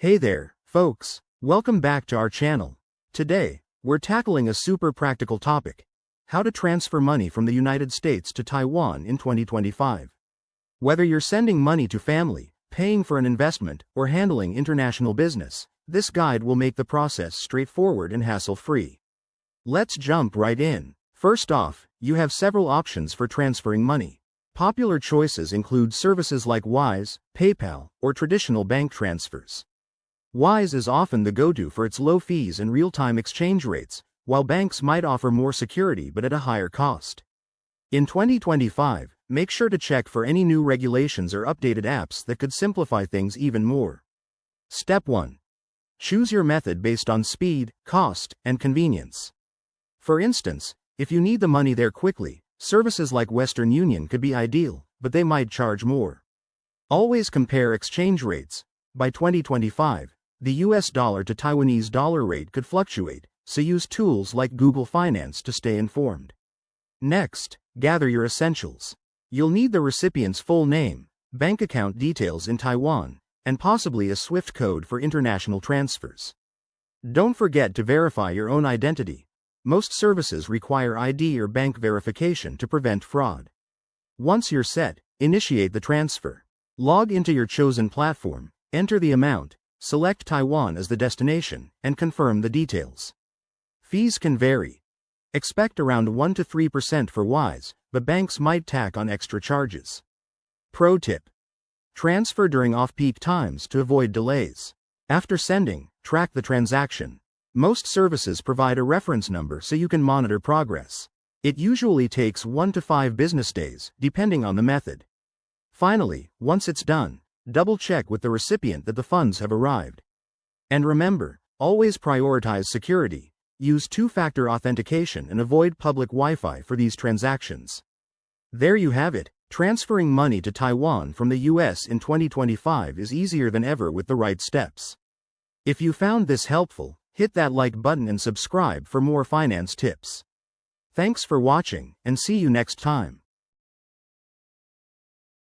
Hey there, folks. Welcome back to our channel. Today, we're tackling a super practical topic: how to transfer money from the United States to Taiwan in 2025. Whether you're sending money to family, paying for an investment, or handling international business, this guide will make the process straightforward and hassle-free. Let's jump right in. First off, you have several options for transferring money. Popular choices include services like Wise, PayPal, or traditional bank transfers. Wise is often the go-to for its low fees and real-time exchange rates, while banks might offer more security but at a higher cost. In 2025, make sure to check for any new regulations or updated apps that could simplify things even more. Step 1. Choose your method based on speed, cost, and convenience. For instance, if you need the money there quickly, services like Western Union could be ideal, but they might charge more. Always compare exchange rates. By 2025, the US dollar to Taiwanese dollar rate could fluctuate, so use tools like Google Finance to stay informed. Next, gather your essentials. You'll need the recipient's full name, bank account details in Taiwan, and possibly a SWIFT code for international transfers. Don't forget to verify your own identity. Most services require ID or bank verification to prevent fraud. Once you're set, initiate the transfer. Log into your chosen platform, enter the amount, select Taiwan as the destination, and confirm the details. Fees can vary. Expect around 1 to 3% for Wise, but banks might tack on extra charges. Pro tip: transfer during off-peak times to avoid delays. After sending, track the transaction. Most services provide a reference number so you can monitor progress. It usually takes 1 to 5 business days, depending on the method. Finally, once it's done, double-check with the recipient that the funds have arrived. And remember, always prioritize security. Use two-factor authentication and avoid public Wi-Fi for these transactions. There you have it. Transferring money to Taiwan from the US in 2025 is easier than ever with the right steps. If you found this helpful, hit that like button and subscribe for more finance tips. Thanks for watching, and see you next time.